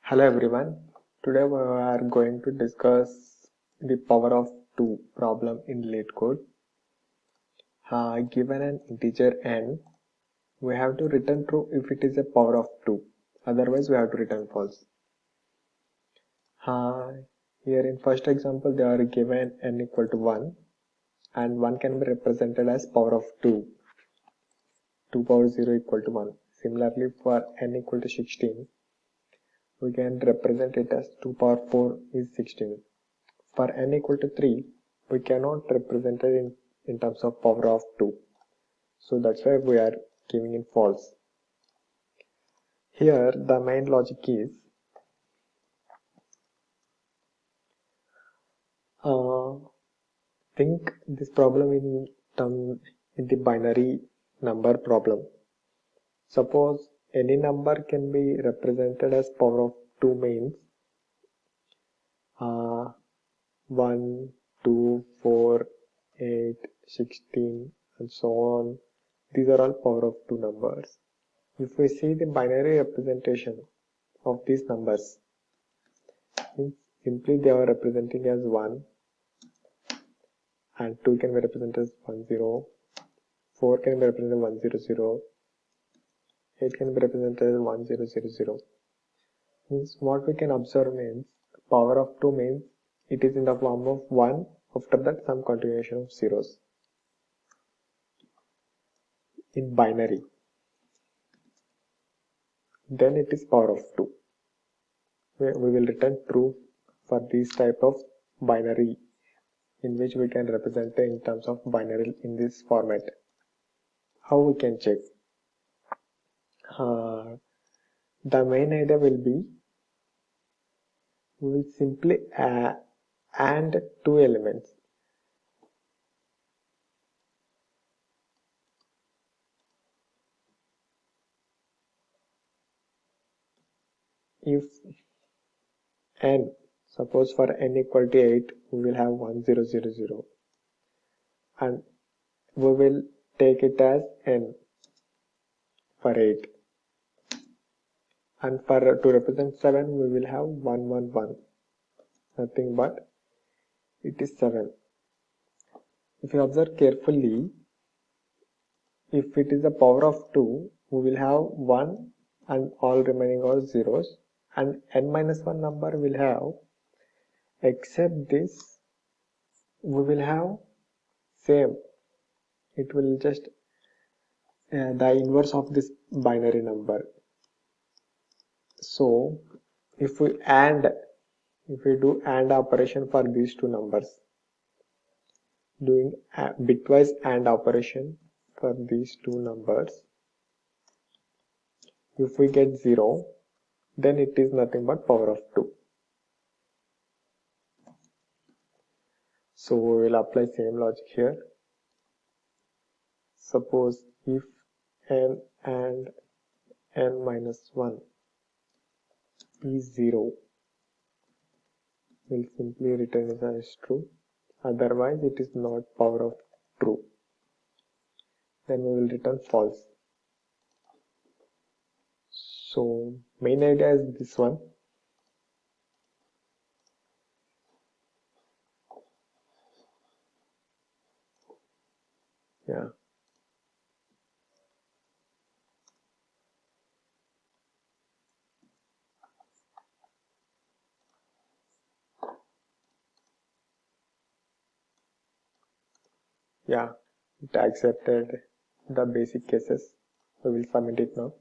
Hello everyone. Today we are going to discuss the power of 2 problem in LeetCode. Given an integer n, we have to return true if it is a power of 2. Otherwise, we have to return false. Here in first example, they are given n equal to 1 and 1 can be represented as power of 2. 2 power 0 equal to 1. Similarly, for n equal to 16, we can represent it as 2 power 4 is 16. For n equal to 3, we cannot represent it in terms of power of 2. So that's why we are giving in false. Here the main logic is think this problem in the binary number problem. Suppose any number can be represented as power of 2 means 1, 2, 4, 8, 16 and so on. These are all power of 2 numbers. If we see the binary representation of these numbers, simply they are representing as 1 and 2 can be represented as 1, 0, 4 can be represented as 1, 0, 0, 8 can be represented as 1, 0, 0, 0. Means what we can observe means power of 2 means it is in the form of 1, after that some continuation of zeros. In binary, then it is power of 2. We will return true for this type of binary in which we can represent in terms of binary in this format. How we can check? The main idea will be we will simply add two elements. If n, suppose for n equal to 8, we will have 1, 0, 0, 0 and we will take it as n for 8, and for to represent 7 we will have 1, 1, 1, nothing but it is 7. If you observe carefully, if it is the power of 2, we will have 1 and all remaining are zeros, and n minus 1 number will have, except this, we will have same. It will just the inverse of this binary number. So if we do AND operation for these two numbers, doing bitwise AND operation for these two numbers, if we get 0, then it is nothing but power of 2. So we will apply same logic here. Suppose if n and n minus 1 is 0, we'll simply return it as true. Otherwise it is not power of true. Then we will return false. So main idea is this one. Yeah. Yeah, it accepted the basic cases. We will submit it now.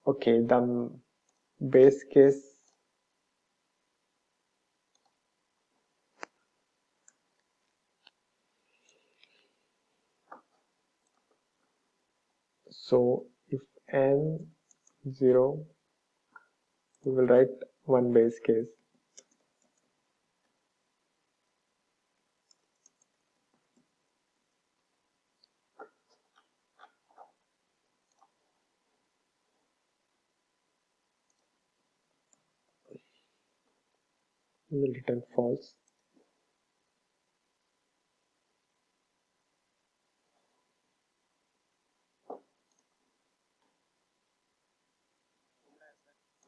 Okay, the base case so if n 0, we will write one base case. We will return false.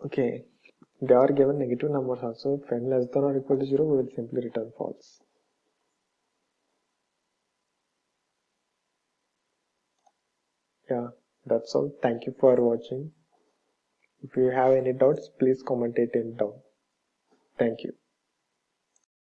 Okay, they are given negative numbers also. If n less than or equal to 0, we will simply return false. Yeah, that's all. Thank you for watching. If you have any doubts, please comment it in down. Thank you.